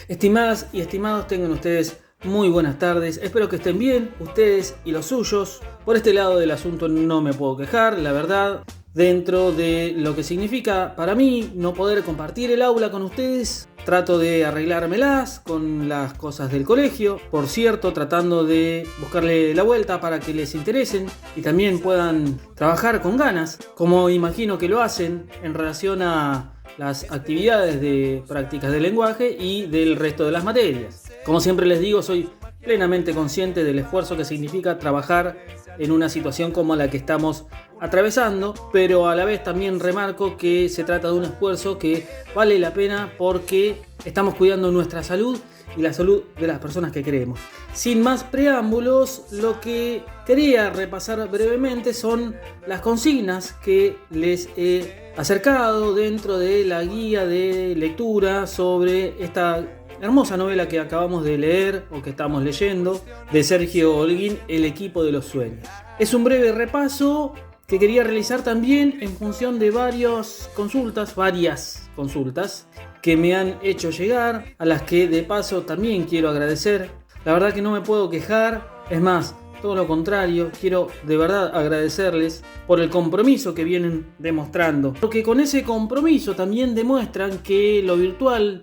Estimadas y estimados, tengan ustedes muy buenas tardes. Espero que estén bien, ustedes y los suyos. Por este lado del asunto no me puedo quejar, la verdad. Dentro de lo que significa para mí no poder compartir el aula con ustedes, trato de arreglármelas con las cosas del colegio. Por cierto, tratando de buscarle la vuelta para que les interesen y también puedan trabajar con ganas, como imagino que lo hacen en relación a las actividades de prácticas de lenguaje y del resto de las materias. Como siempre les digo, soy plenamente consciente del esfuerzo que significa trabajar en una situación como la que estamos atravesando, pero a la vez también remarco que se trata de un esfuerzo que vale la pena porque estamos cuidando nuestra salud y la salud de las personas que queremos. Sin más preámbulos, lo que quería repasar brevemente son las consignas que les he acercado dentro de la guía de lectura sobre esta hermosa novela que acabamos de leer o que estamos leyendo de Sergio Holguín, El equipo de los sueños. Es un breve repaso que quería realizar también en función de varias consultas que me han hecho llegar, a las que de paso también quiero agradecer. La verdad que no me puedo quejar, es más, todo lo contrario, quiero de verdad agradecerles por el compromiso que vienen demostrando, porque con ese compromiso también demuestran que lo virtual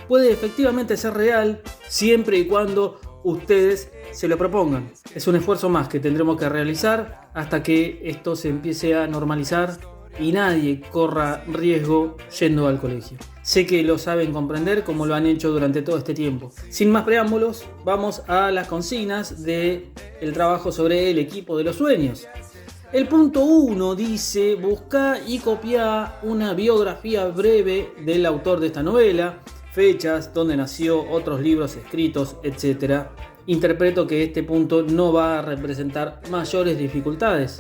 puede efectivamente ser real siempre y cuando ustedes se lo propongan. Es un esfuerzo más que tendremos que realizar hasta que esto se empiece a normalizar y nadie corra riesgo yendo al colegio. Sé que lo saben comprender como lo han hecho durante todo este tiempo. Sin más preámbulos, vamos a las consignas del trabajo sobre el equipo de los sueños. El punto 1 dice: busca y copia una biografía breve del autor de esta novela, fechas, dónde nació, otros libros escritos, etc. Interpreto que este punto no va a representar mayores dificultades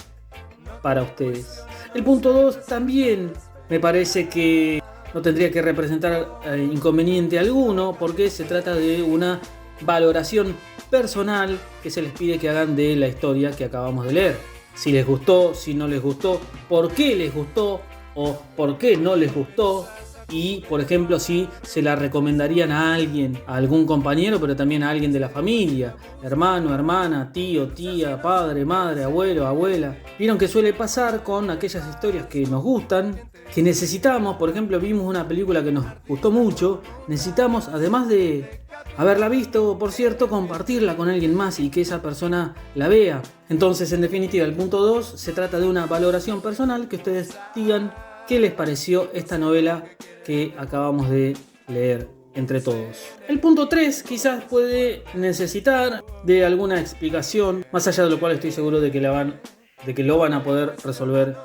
para ustedes. El punto 2 también me parece que no tendría que representar inconveniente alguno, porque se trata de una valoración personal que se les pide que hagan de la historia que acabamos de leer. Si les gustó, si no les gustó, por qué les gustó o por qué no les gustó. Y, por ejemplo, si se la recomendarían a alguien, a algún compañero, pero también a alguien de la familia, hermano, hermana, tío, tía, padre, madre, abuelo, abuela. Vieron que suele pasar con aquellas historias que nos gustan, que necesitamos. Por ejemplo, vimos una película que nos gustó mucho, necesitamos, además de haberla visto, por cierto, compartirla con alguien más y que esa persona la vea. Entonces, en definitiva, el punto 2 se trata de una valoración personal, que ustedes digan qué les pareció esta novela que acabamos de leer entre todos. El punto 3 quizás puede necesitar de alguna explicación, más allá de lo cual estoy seguro de que lo van a poder resolver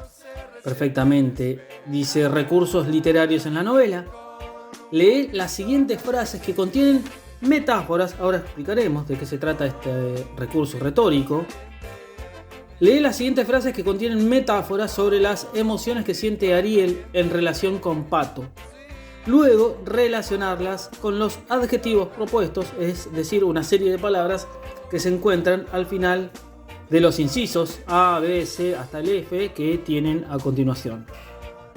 perfectamente. Dice: recursos literarios en la novela. Lee las siguientes frases que contienen metáforas. Ahora explicaremos de qué se trata este recurso retórico. Lee las siguientes frases que contienen metáforas sobre las emociones que siente Ariel en relación con Pato. Luego, relacionarlas con los adjetivos propuestos, es decir, una serie de palabras que se encuentran al final de los incisos A, B, C hasta el F que tienen a continuación.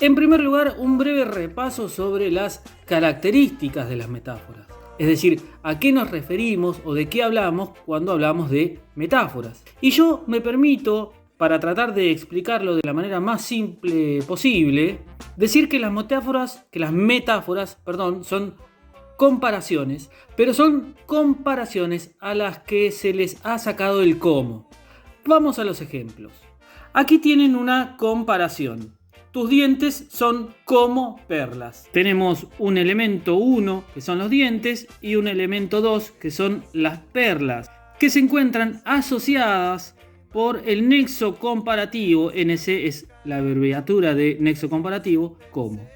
En primer lugar, un breve repaso sobre las características de las metáforas. Es decir, a qué nos referimos o de qué hablamos cuando hablamos de metáforas. Y yo me permito, para tratar de explicarlo de la manera más simple posible, decir que las metáforas, son comparaciones, pero son comparaciones a las que se les ha sacado el cómo. Vamos a los ejemplos. Aquí tienen una comparación. Tus dientes son como perlas. Tenemos un elemento 1, que son los dientes, y un elemento 2, que son las perlas, que se encuentran asociadas por el nexo comparativo. NC es la abreviatura de nexo comparativo, como.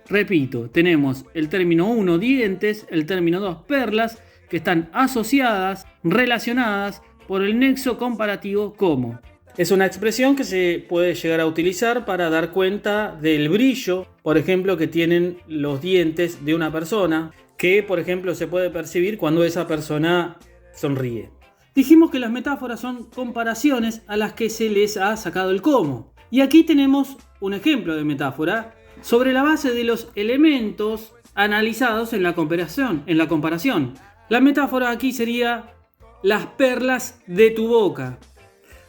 Repito, tenemos el término 1, dientes, el término 2, perlas, que están asociadas, relacionadas por el nexo comparativo, como. Es una expresión que se puede llegar a utilizar para dar cuenta del brillo, por ejemplo, que tienen los dientes de una persona, que, por ejemplo, se puede percibir cuando esa persona sonríe. Dijimos que las metáforas son comparaciones a las que se les ha sacado el cómo. Y aquí tenemos un ejemplo de metáfora sobre la base de los elementos analizados en la comparación. La metáfora aquí sería las perlas de tu boca.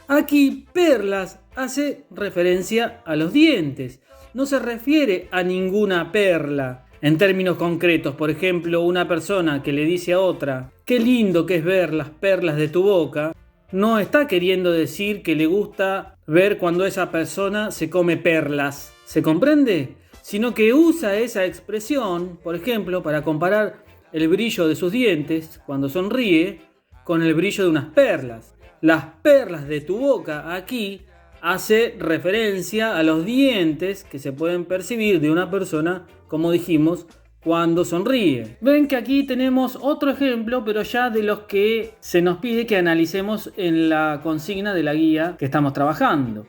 Aquí perlas hace referencia a los dientes. No se refiere a ninguna perla. En términos concretos, por ejemplo, una persona que le dice a otra, qué lindo que es ver las perlas de tu boca, no está queriendo decir que le gusta ver cuando esa persona se come perlas. ¿Se comprende? Sino que usa esa expresión, por ejemplo, para comparar el brillo de sus dientes cuando sonríe con el brillo de unas perlas. Las perlas de tu boca aquí hace referencia a los dientes que se pueden percibir de una persona, como dijimos, cuando sonríe. Ven que aquí tenemos otro ejemplo, pero ya de los que se nos pide que analicemos en la consigna de la guía que estamos trabajando.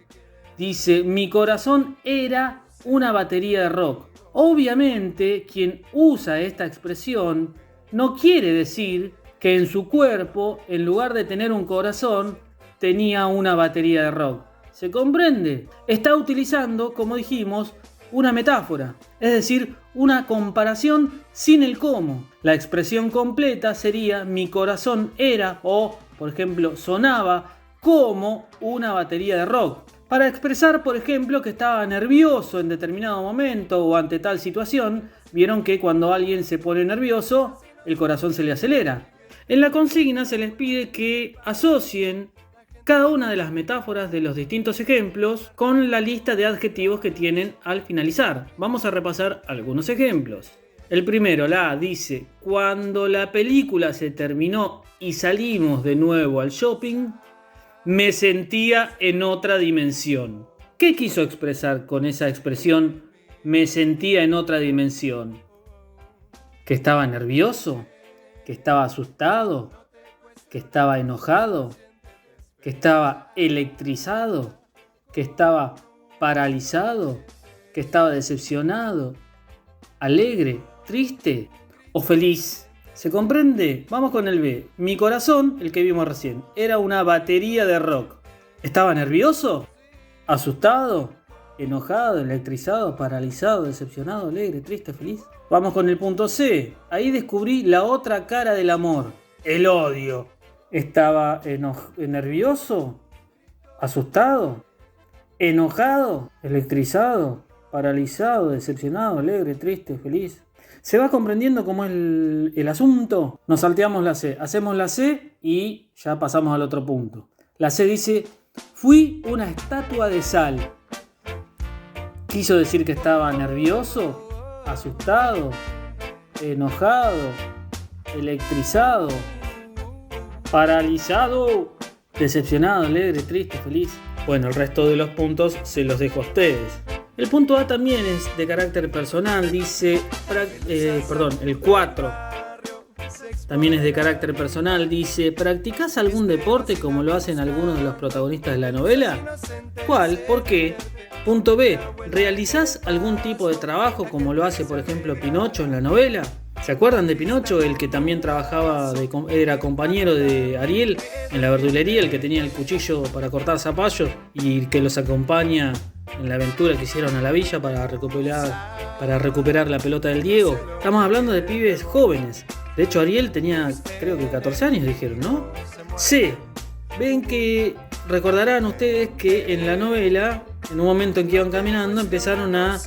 Dice, mi corazón era una batería de rock. Obviamente, quien usa esta expresión no quiere decir que en su cuerpo, en lugar de tener un corazón, tenía una batería de rock. ¿Se comprende? Está utilizando, como dijimos, una metáfora, es decir, una comparación sin el cómo. La expresión completa sería mi corazón era o, por ejemplo, sonaba como una batería de rock. Para expresar, por ejemplo, que estaba nervioso en determinado momento o ante tal situación, vieron que cuando alguien se pone nervioso, el corazón se le acelera. En la consigna se les pide que asocien cada una de las metáforas de los distintos ejemplos con la lista de adjetivos que tienen al finalizar. Vamos a repasar algunos ejemplos. El primero, la A, dice, cuando la película se terminó y salimos de nuevo al shopping, me sentía en otra dimensión. ¿Qué quiso expresar con esa expresión, me sentía en otra dimensión? ¿Que estaba nervioso? ¿Que estaba asustado? ¿Que estaba enojado? ¿Que estaba electrizado? ¿Que estaba paralizado? ¿Que estaba decepcionado? ¿Alegre? ¿Triste? ¿O feliz? ¿Se comprende? Vamos con el B. Mi corazón, el que vimos recién, era una batería de rock. ¿Estaba nervioso? ¿Asustado? ¿Enojado? ¿Electrizado? ¿Paralizado? ¿Decepcionado? ¿Alegre? ¿Triste? ¿Feliz? Vamos con el punto C. Ahí descubrí la otra cara del amor. El odio. ¿Estaba nervioso? ¿Asustado? ¿Enojado? ¿Electrizado? ¿Paralizado? ¿Decepcionado? ¿Alegre? ¿Triste? ¿Feliz? ¿Se va comprendiendo cómo es el asunto? Nos salteamos la C. Hacemos la C y ya pasamos al otro punto. La C dice, fui una estatua de sal. ¿Quiso decir que estaba nervioso? ¿Asustado? ¿Enojado? ¿Electrizado? ¿Paralizado? ¿Decepcionado? ¿Alegre? ¿Triste? ¿Feliz? Bueno, el resto de los puntos se los dejo a ustedes. El punto A también es de carácter personal, dice, el 4 también es de carácter personal, dice, ¿practicás algún deporte como lo hacen algunos de los protagonistas de la novela? ¿Cuál? ¿Por qué? Punto B, ¿realizás algún tipo de trabajo como lo hace por ejemplo Pinocho en la novela? ¿Se acuerdan de Pinocho, el que también trabajaba, era compañero de Ariel en la verdulería, el que tenía el cuchillo para cortar zapallos y que los acompaña en la aventura que hicieron a la villa para recuperar la pelota del Diego? Estamos hablando de pibes jóvenes. De hecho, Ariel tenía, creo que 14 años, dijeron, ¿no? C. Ven que recordarán ustedes que en la novela, en un momento en que iban caminando, empezaron a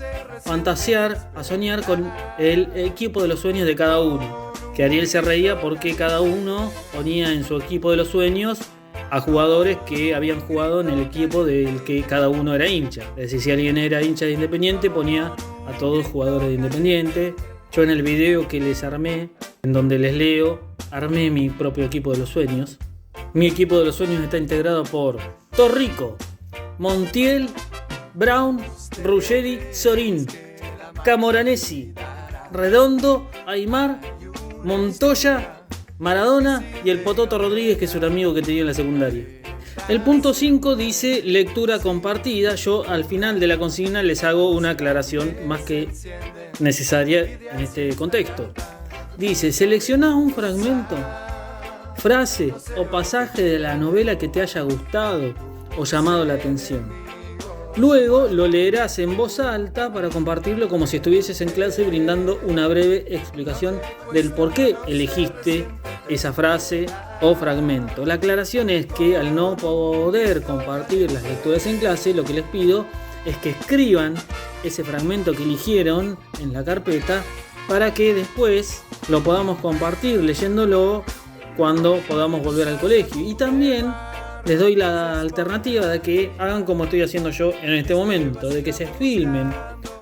fantasear, a soñar con el equipo de los sueños de cada uno. Que Ariel se reía porque cada uno ponía en su equipo de los sueños a jugadores que habían jugado en el equipo del que cada uno era hincha. Es decir, si alguien era hincha de Independiente, ponía a todos jugadores de Independiente. Yo en el video que les armé, en donde les leo, armé mi propio equipo de los sueños. Mi equipo de los sueños está integrado por Torrico, Montiel, Brown, Ruggeri, Sorín, Camoranesi, Redondo, Aymar, Montoya, Maradona y el Pototo Rodríguez, que es un amigo que tenía en la secundaria. El punto 5 dice lectura compartida. Yo al final de la consigna les hago una aclaración más que necesaria en este contexto. Dice, selecciona un fragmento, frase o pasaje de la novela que te haya gustado o llamado la atención. Luego lo leerás en voz alta para compartirlo como si estuvieses en clase brindando una breve explicación del por qué elegiste esa frase o fragmento. La aclaración es que al no poder compartir las lecturas en clase, lo que les pido es que escriban ese fragmento que eligieron en la carpeta para que después lo podamos compartir leyéndolo cuando podamos volver al colegio. Y también les doy la alternativa de que hagan como estoy haciendo yo en este momento, de que se filmen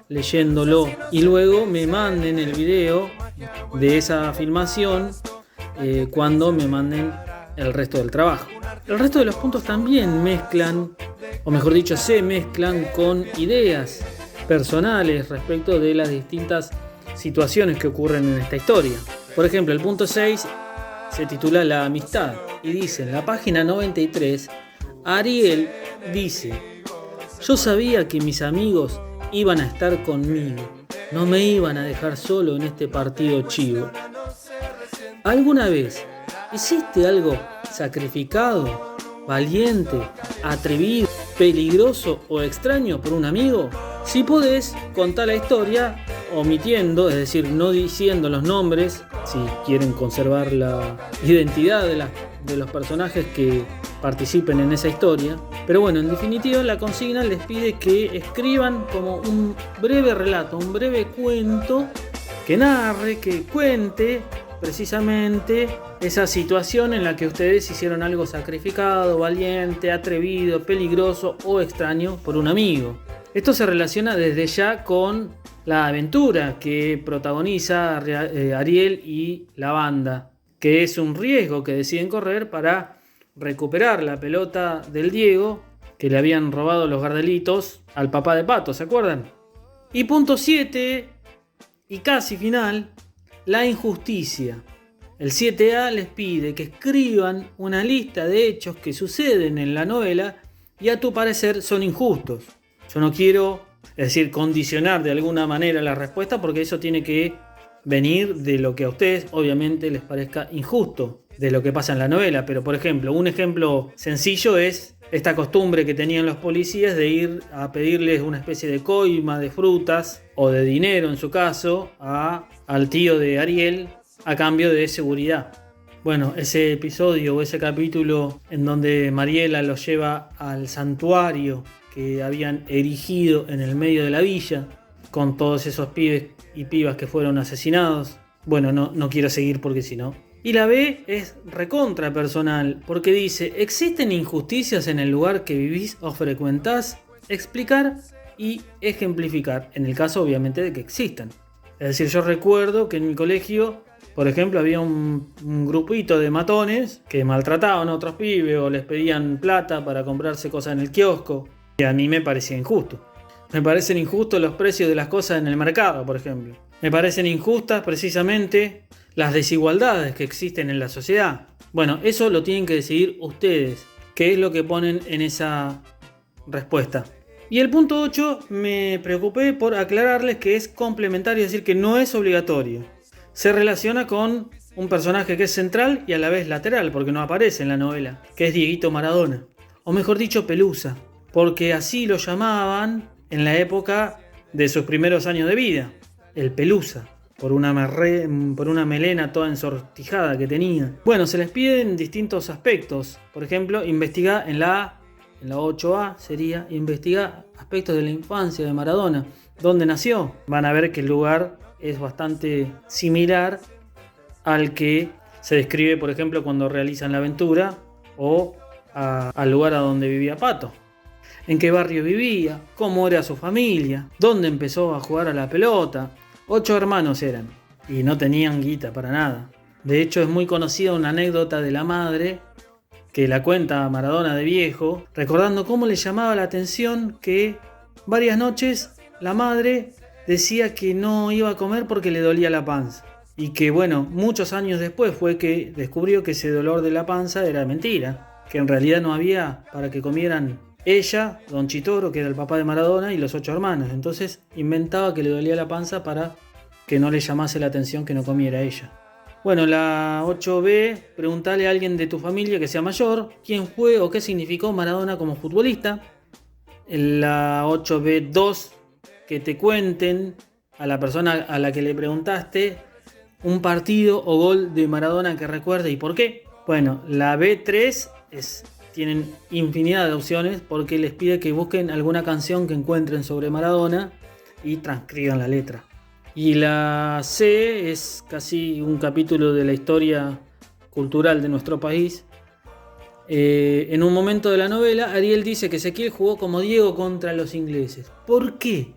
leyéndolo y luego me manden el video de esa filmación cuando me manden el resto del trabajo. El resto de los puntos también mezclan, o mejor dicho, se mezclan con ideas personales respecto de las distintas situaciones que ocurren en esta historia. Por ejemplo, el punto 6 se titula La amistad y dice en la página 93, Ariel dice: yo sabía que mis amigos iban a estar conmigo, no me iban a dejar solo en este partido chivo. ¿Alguna vez hiciste algo sacrificado, valiente, atrevido, peligroso o extraño por un amigo? Si podés, contá la historia omitiendo, es decir, no diciendo los nombres, si quieren conservar la identidad de los personajes que participen en esa historia. Pero bueno, en definitiva la consigna les pide que escriban como un breve relato, un breve cuento que narre, que cuente precisamente esa situación en la que ustedes hicieron algo sacrificado, valiente, atrevido, peligroso o extraño por un amigo. Esto se relaciona desde ya con la aventura que protagoniza Ariel y la banda, que es un riesgo que deciden correr para recuperar la pelota del Diego que le habían robado los Gardelitos al papá de Pato, ¿se acuerdan? Y punto 7, y casi final, la injusticia. El 7A les pide que escriban una lista de hechos que suceden en la novela y a tu parecer son injustos. Yo no quiero, es decir, condicionar de alguna manera la respuesta porque eso tiene que venir de lo que a ustedes obviamente les parezca injusto de lo que pasa en la novela. Pero por ejemplo, un ejemplo sencillo es esta costumbre que tenían los policías de ir a pedirles una especie de coima de frutas o de dinero en su caso al tío de Ariel a cambio de seguridad. Bueno, ese episodio o ese capítulo en donde Mariela los lleva al santuario que habían erigido en el medio de la villa con todos esos pibes y pibas que fueron asesinados. Bueno, no quiero seguir porque si no. Y la B es recontra personal porque dice: ¿existen injusticias en el lugar que vivís o frecuentás? Explicar y ejemplificar, en el caso obviamente de que existan. Es decir, yo recuerdo que en mi colegio, por ejemplo, había un grupito de matones que maltrataban a otros pibes o les pedían plata para comprarse cosas en el kiosco. Y a mí me parecía injusto. Me parecen injustos los precios de las cosas en el mercado, por ejemplo. Me parecen injustas precisamente las desigualdades que existen en la sociedad. Bueno, eso lo tienen que decidir ustedes. ¿Qué es lo que ponen en esa respuesta? Y el punto 8 me preocupé por aclararles que es complementario, es decir, que no es obligatorio. Se relaciona con un personaje que es central y a la vez lateral, porque no aparece en la novela, que es Dieguito Maradona. O mejor dicho, Pelusa, porque así lo llamaban en la época de sus primeros años de vida. El Pelusa, por una melena toda ensortijada que tenía. Bueno, se les piden distintos aspectos. Por ejemplo, investiga en la 8A sería investigar aspectos de la infancia de Maradona. ¿Dónde nació? Van a ver que el lugar es bastante similar al que se describe, por ejemplo, cuando realizan la aventura o al lugar a donde vivía Pato. En qué barrio vivía, cómo era su familia, dónde empezó a jugar a la pelota. 8 hermanos eran y no tenían guita para nada. De hecho, es muy conocida una anécdota de la madre que la cuenta Maradona de viejo, recordando cómo le llamaba la atención que varias noches la madre decía que no iba a comer porque le dolía la panza. Y que bueno, muchos años después fue que descubrió que ese dolor de la panza era mentira, que en realidad no había para que comieran ella, Don Chitoro, que era el papá de Maradona, y los 8 hermanos. Entonces inventaba que le dolía la panza para que no le llamase la atención que no comiera ella. Bueno, la 8B, preguntale a alguien de tu familia que sea mayor quién fue o qué significó Maradona como futbolista. la 8B2, que te cuenten a la persona a la que le preguntaste un partido o gol de Maradona que recuerde y por qué. Bueno, la B3 tienen infinidad de opciones porque les pide que busquen alguna canción que encuentren sobre Maradona y transcriban la letra. Y la C es casi un capítulo de la historia cultural de nuestro país. En un momento de la novela, Ariel dice que Ezequiel jugó como Diego contra los ingleses. ¿Por qué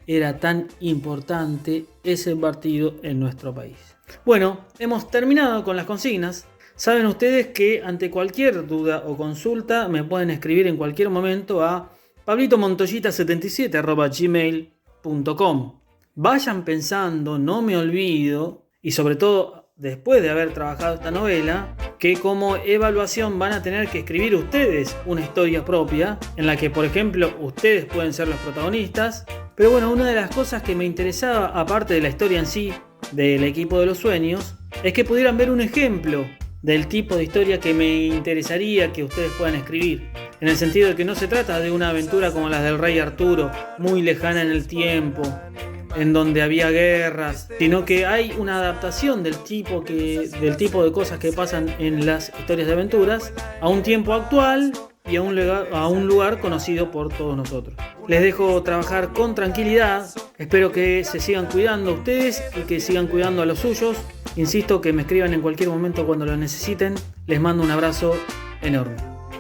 era tan importante ese partido en nuestro país? Bueno, hemos terminado con las consignas. Saben ustedes que ante cualquier duda o consulta me pueden escribir en cualquier momento a pablitomontoyita77@gmail.com. Vayan pensando, no me olvido, y sobre todo después de haber trabajado esta novela, que como evaluación van a tener que escribir ustedes una historia propia en la que, por ejemplo, ustedes pueden ser los protagonistas. Pero bueno, una de las cosas que me interesaba, aparte de la historia en sí del equipo de los sueños, es que pudieran ver un ejemplo del tipo de historia que me interesaría que ustedes puedan escribir. En el sentido de que no se trata de una aventura como las del Rey Arturo, muy lejana en el tiempo, en donde había guerras, sino que hay una adaptación del tipo de cosas que pasan en las historias de aventuras a un tiempo actual y a un lugar conocido por todos nosotros. Les dejo trabajar con tranquilidad, espero que se sigan cuidando ustedes y que sigan cuidando a los suyos. Insisto, que me escriban en cualquier momento cuando lo necesiten. Les mando un abrazo enorme.